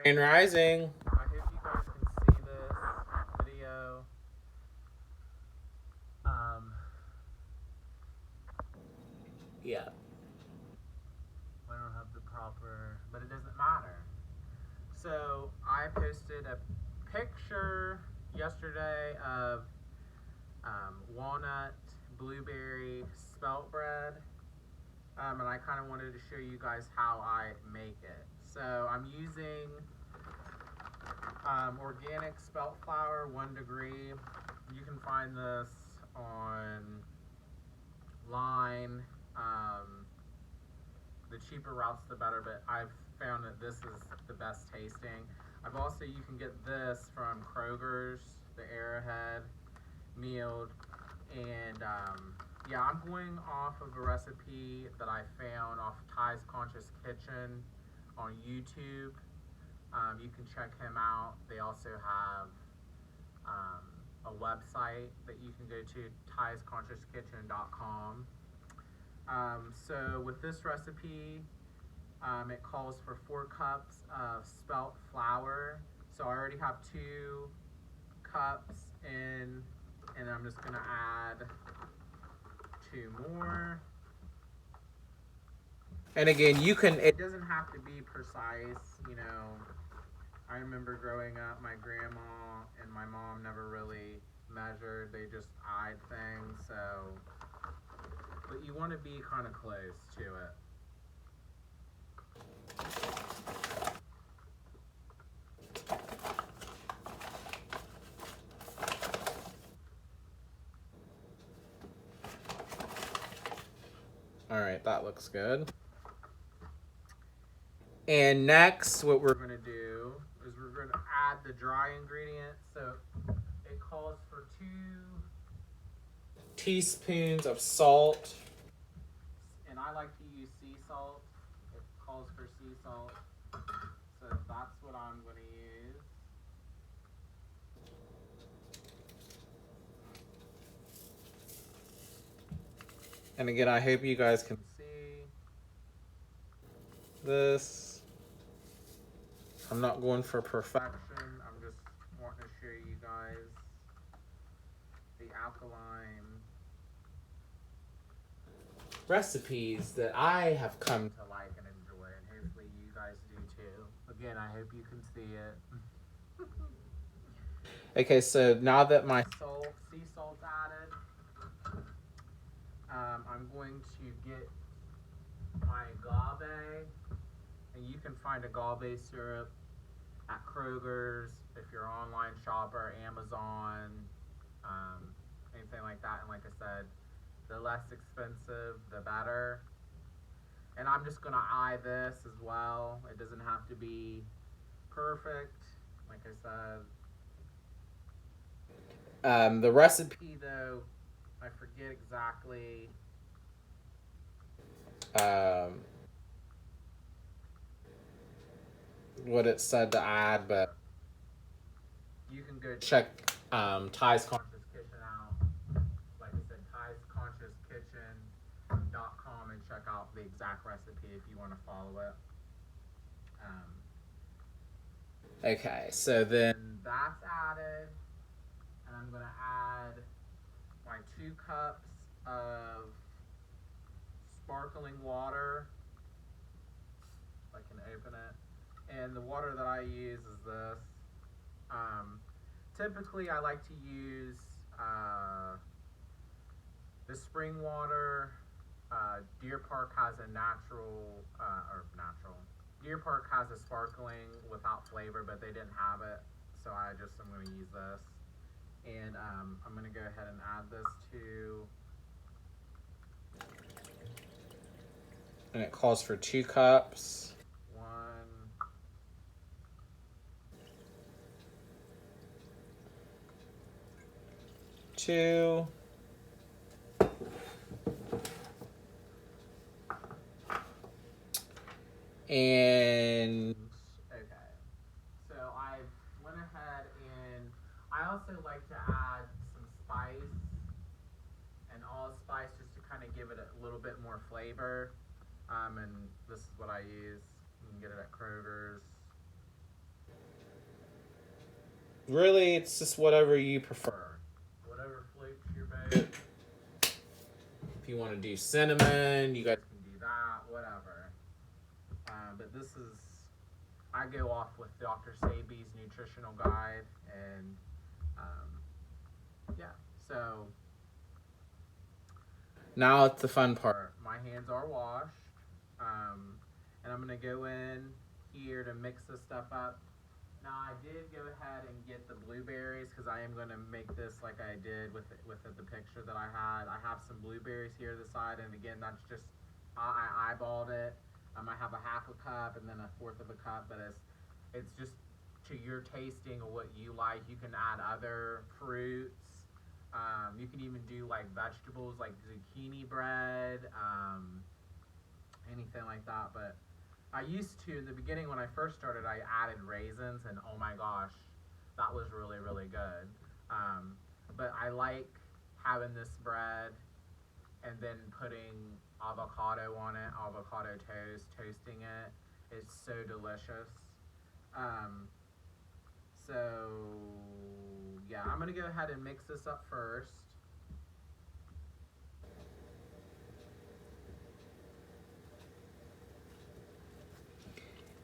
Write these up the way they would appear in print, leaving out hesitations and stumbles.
Grand Rising. I hope you guys can see this video. Um, yeah. I don't have the proper, but it doesn't matter. So I posted a picture yesterday of walnut, blueberry, spelt bread. And I kind of wanted to show you guys how I make it. So I'm using organic spelt flour, 1 degree. You can find this online. The cheaper routes, the better, but I've found that this is the best tasting. You can get this from Kroger's, the Arrowhead milled, and yeah, I'm going off of a recipe that I found off Ty's Conscious Kitchen on YouTube. You can check him out. They also have a website that you can go to, tysconsciouskitchen.com. So with this recipe, it calls for 4 cups of spelt flour. So I already have 2 cups in, and I'm just gonna add 2 more. And again, it doesn't have to be precise, you know. I remember growing up, my grandma and my mom never really measured, they just eyed things, so, but you want to be kind of close to it. All right, that looks good. And next, what we're going to do is we're going to add the dry ingredients. So it calls for 2 teaspoons of salt. And I like to use sea salt. It calls for sea salt. So that's what I'm going to use. And again, I hope you guys can see this. I'm not going for perfection. I'm just wanting to show you guys the alkaline recipes that I have come to like and enjoy, and hopefully you guys do too. Again, I hope you can see it. Okay, so now that my sea salt's added, I'm going to get my agave, and you can find agave syrup at Kroger's if you're an online shopper, Amazon, anything like that. And like I said, the less expensive, the better. And I'm just gonna eye this as well. It doesn't have to be perfect, like I said. The recipe, though, I forget exactly. What it said to add, but you can go check Ty's Conscious Kitchen out. Like I said, tysconsciouskitchen.com, and check out the exact recipe if you want to follow it. Okay, so then that's added, and I'm going to add my 2 cups of sparkling water. If I can open it. And the water that I use is this. Typically, I like to use the spring water. Deer Park has a Deer Park has a sparkling without flavor, but they didn't have it, so I'm going to use this. And I'm going to go ahead and add this to. And it calls for 2 cups. 1, 2. And okay, so I went ahead and I also like to add some spice and allspice just to kind of give it a little bit more flavor. And this is what I use. You can get it at Kroger's. Really, it's just whatever you prefer. Whatever floats your boat. If you want to do cinnamon, you guys can do that, whatever. But this is, I go off with Dr. Sebi's nutritional guide, and yeah, so now it's the fun part. My hands are washed, and I'm gonna go in here to mix this stuff up. Now I did go ahead and get the blueberries because I am going to make this like I did with the picture that I had. I have some blueberries here to the side, and again, that's just I eyeballed it. I have a half a cup and then a fourth of a cup, but it's just to your tasting of what you like. You can add other fruits. You can even do like vegetables like zucchini bread, anything like that, but I used to, in the beginning when I first started, I added raisins, and oh my gosh, that was really, really good. But I like having this bread and then putting avocado on it, avocado toast, toasting it. It's so delicious. So, yeah, I'm going to go ahead and mix this up first.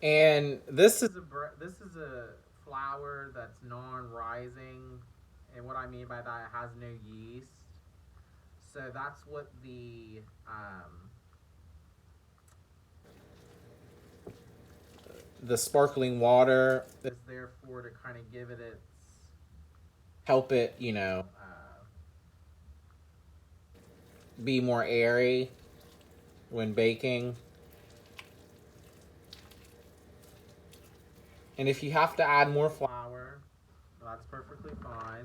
And this is a flour that's non-rising, and what I mean by that, it has no yeast. So that's what the sparkling water is there for, to kind of give it help it, be more airy when baking. And if you have to add more flour, that's perfectly fine.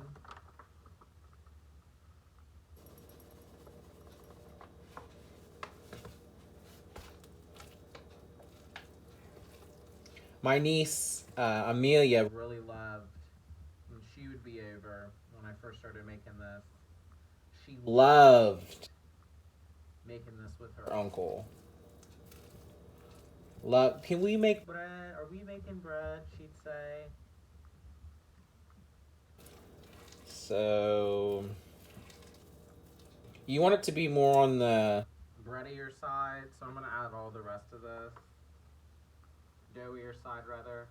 My niece, Amelia, really loved when she would be over when I first started making this. She loved making this with her uncle. Love. Can we make bread? Are we making bread? She'd say. So you want it to be more on the breadier side, so I'm gonna add all the rest of this. Doughier side, rather.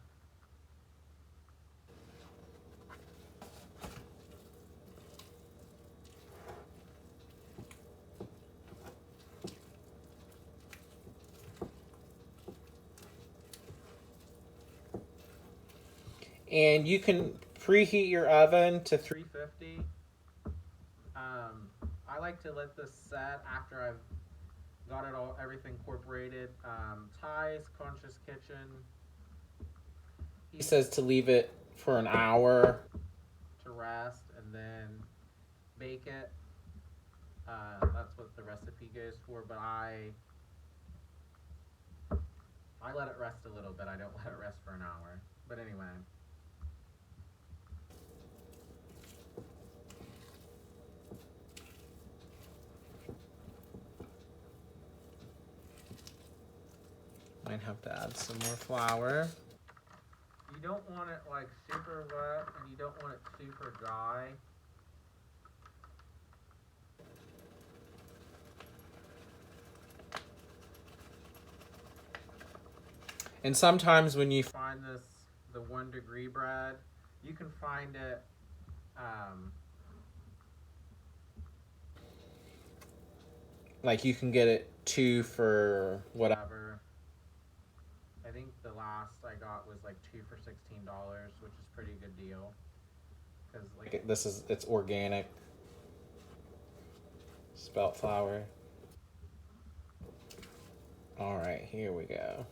And you can preheat your oven to 350. I like to let this set after I've got everything incorporated. Ty's Conscious Kitchen, he says to leave it for an hour to rest and then bake it. That's what the recipe goes for, but I let it rest a little bit. I don't let it rest for an hour. But anyway. Might have to add some more flour. You don't want it like super wet and you don't want it super dry. And sometimes when you find the 1 degree bread, you can find it like you can get it 2 for whatever. I think the last I got was like 2 for $16, which is a pretty good deal. Because like it's organic spelt flour. All right, here we go.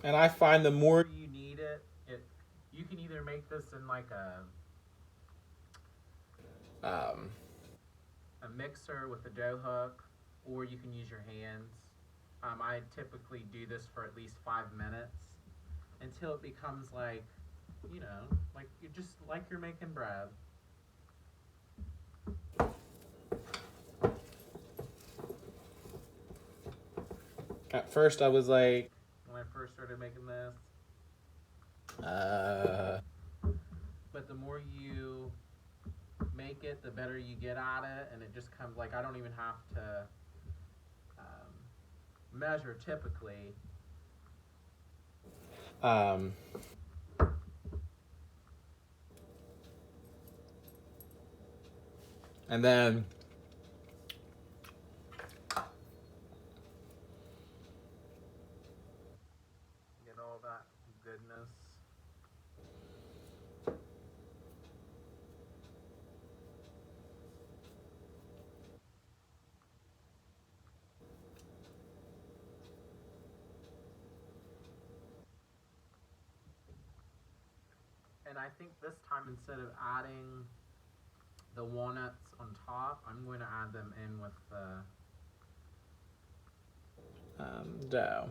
And I find the more you need it, you can either make this in like a mixer with a dough hook, or you can use your hands. I typically do this for at least 5 minutes until it becomes like, like you're making bread. At first, I was like, when I first started making this, but the more you make it, the better you get at it, and it just comes like I don't even have to measure typically. And then get all that goodness. And I think this time, instead of adding the walnuts on top, I'm going to add them in with the dough.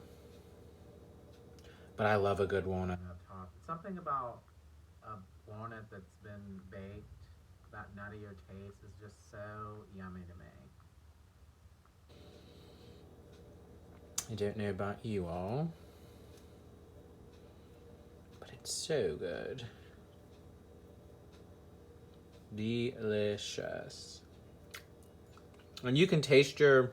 But I love a good walnut on top. Something about a walnut that's been baked, that nuttier taste is just so yummy to me. I don't know about you all, but it's so good. Delicious. And you can taste your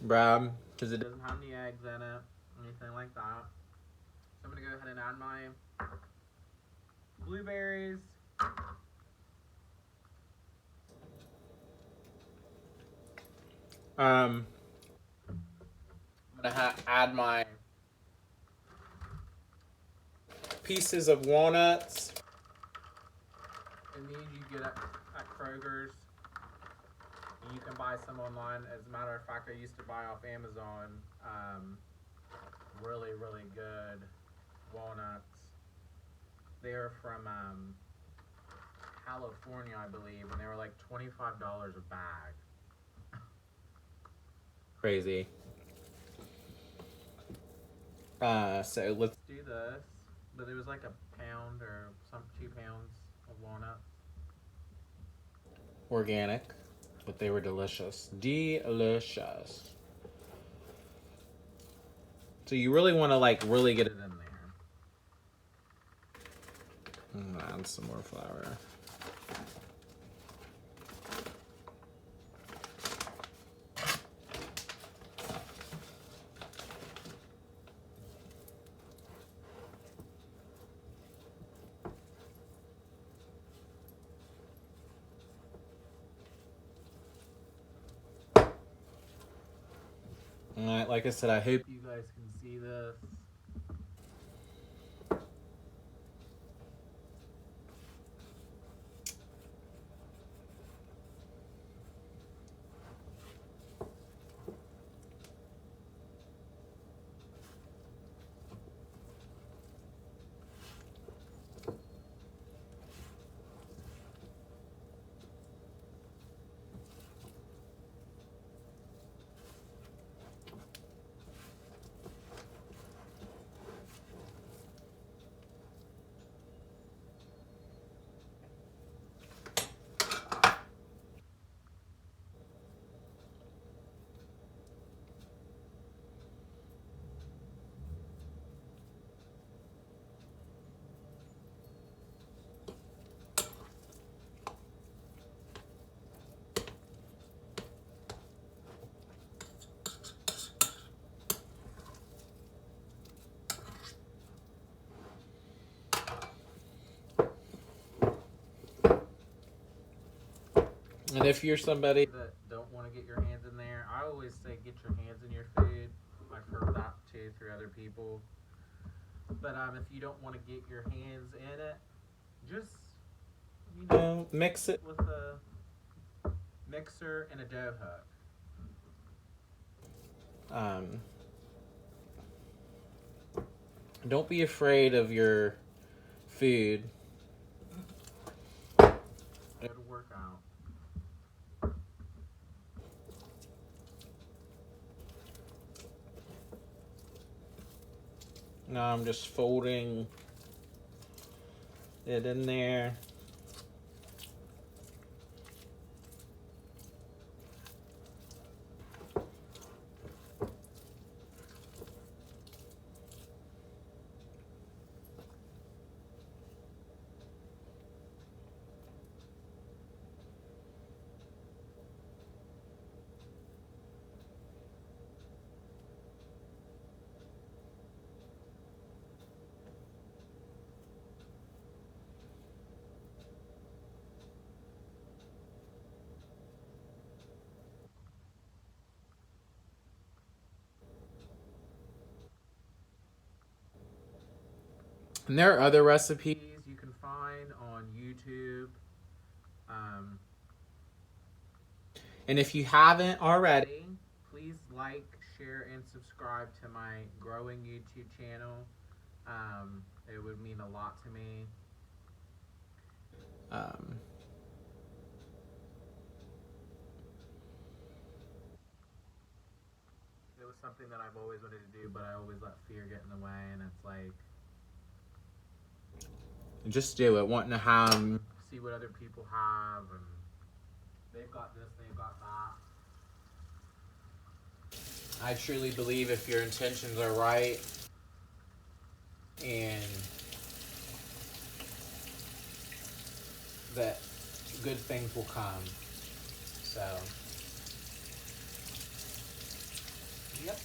bread because it doesn't have any eggs in it, anything like that. So I'm going to go ahead and add my blueberries. I'm going to add my pieces of walnuts. And these you get at Kroger's. You can buy some online. As a matter of fact, I used to buy off Amazon really, really good walnuts. They're from California, I believe, and they were like $25 a bag. Crazy. So let's do this. But it was like a pound or 2 pounds of walnuts. Organic, but they were delicious. Delicious. So you really want to like really get it in there. Add some more flour. Alright, like I said, I hope you guys can see this. And if you're somebody that don't want to get your hands in there, I always say get your hands in your food. I've heard that too through other people. But if you don't want to get your hands in it, just mix it with a mixer and a dough hook. Don't be afraid of your food. It'll work out. Now I'm just folding it in there. And there are other recipes you can find on YouTube. And if you haven't already, please like, share, and subscribe to my growing YouTube channel. It would mean a lot to me. It was something that I've always wanted to do, but I always let fear get in the way, and it's like, just do it. Wanting to have, see what other people have, and they've got this, they've got that. I truly believe if your intentions are right and that good things will come. So, yep.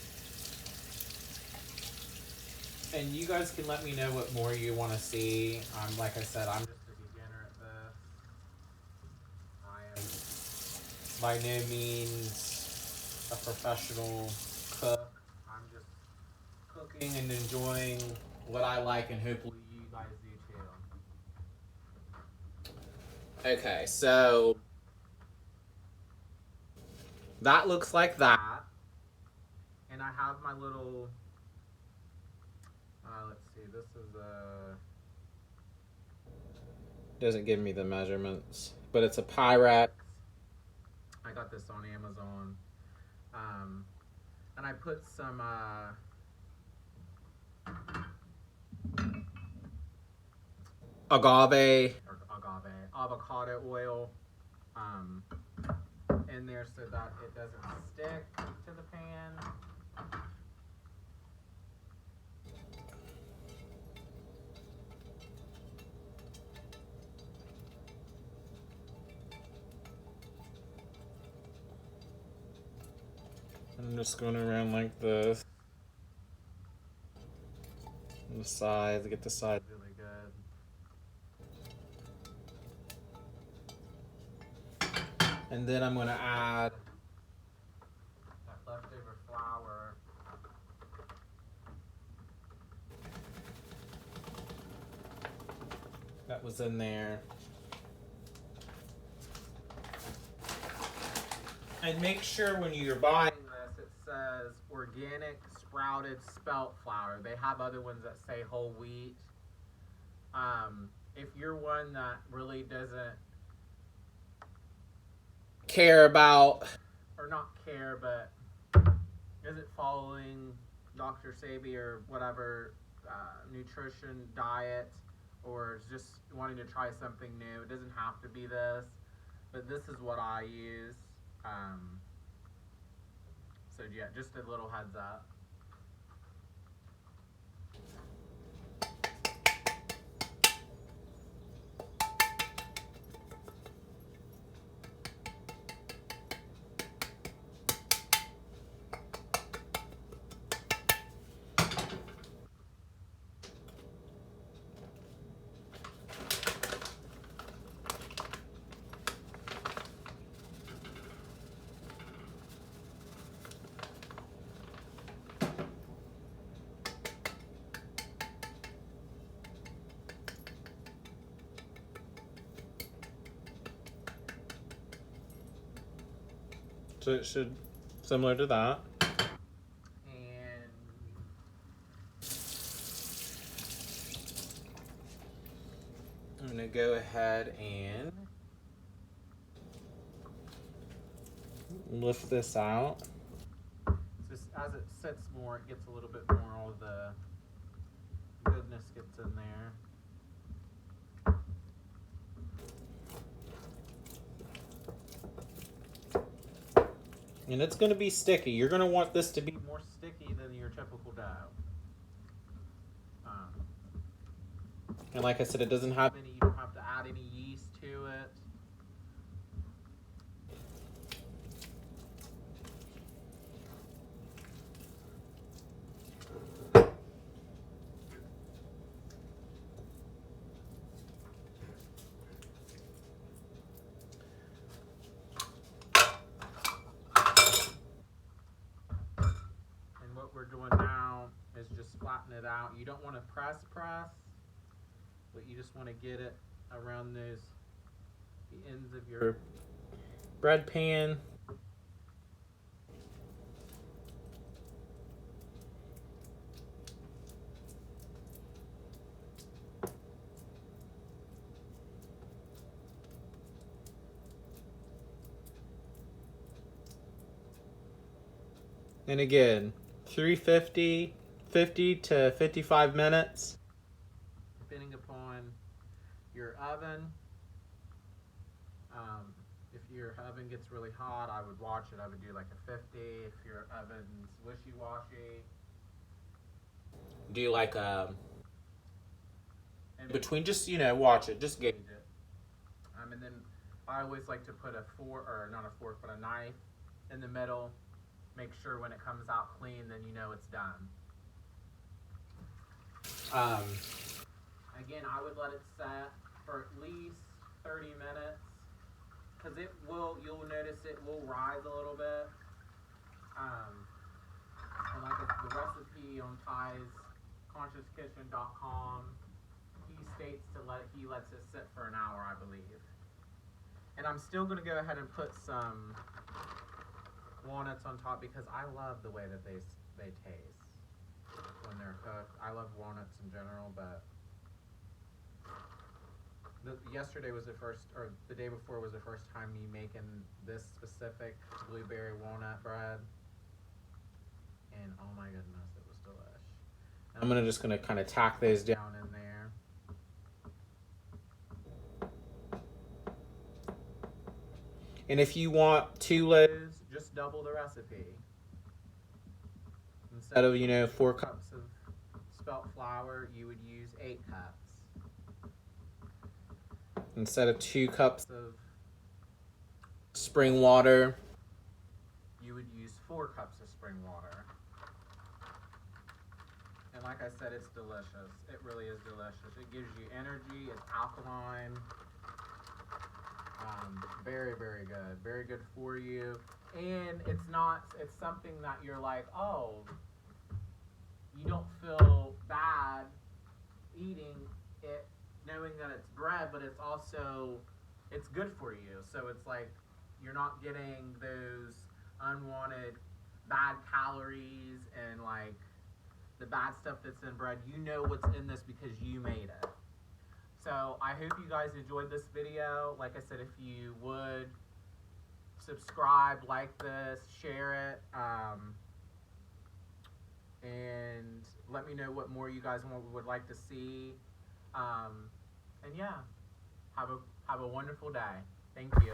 And you guys can let me know what more you want to see. Like I said, I'm just a beginner at this. I am by no means a professional cook. I'm just cooking and enjoying what I like, and hopefully you guys do too. Okay, so that looks like that. And I have my little, let's see, this is doesn't give me the measurements, but it's a Pyrex. I got this on Amazon. And I put some avocado oil in there so that it doesn't stick to the pan. I'm just going around like this. On the sides, get the sides really good. And then I'm going to add that leftover flour. That was in there. And make sure when you're buying this, it says organic sprouted spelt flour. They have other ones that say whole wheat. If you're one that really doesn't care about, or not care, but isn't following Dr. Sebi or whatever nutrition diet, or is just wanting to try something new, it doesn't have to be this, but this is what I use. So yeah, just a little heads up. So it should, similar to that. And lift this out. Just as it sits more, it gets a little bit more, all the goodness gets in there. And it's going to be sticky. You're going to want this to be more sticky than your typical dough. And like I said, it doesn't have any, you don't have to add any yeast to it. And what we're doing now is just flatten it out. You don't want to press, but you just want to get it around the ends of your bread pan. And again, 350, 50 to 55 minutes, depending upon your oven. If your oven gets really hot, I would watch it. I would do like a 50. If your oven's wishy-washy, do like a in between. Just, you know, watch it. Just gauge it. And then I always like to put a fork, or not a fork, but a knife in the middle. Make sure when it comes out clean, then you know it's done. Again, I would let it set for at least 30 minutes, because it will, you'll notice it will rise a little bit. And like the recipe on Ty'sConsciousKitchen.com, he states he lets it sit for an hour, I believe. And I'm still going to go ahead and put some walnuts on top, because I love the way that they taste when they're cooked. I love walnuts in general, but yesterday was the first, or the day before was the first time me making this specific blueberry walnut bread, and oh my goodness, it was delish. I'm just gonna kind of tack those down in there. And if you want 2 loaves, just double the recipe. Instead of, 4 cups of spelt flour, you would use 8 cups. Instead of 2 cups of spring water, you would use 4 cups of spring water. And like I said, it's delicious. It really is delicious. It gives you energy. It's alkaline. Very, very good. Very good for you. And it's something that you're like, oh, you don't feel bad eating it, knowing that it's bread, but it's good for you. So it's like you're not getting those unwanted bad calories and like the bad stuff that's in bread. You know what's in this because you made it. So I hope you guys enjoyed this video. Like I said, if you would subscribe, like this, share it, and let me know what more you guys would like to see. And yeah, have a wonderful day. Thank you.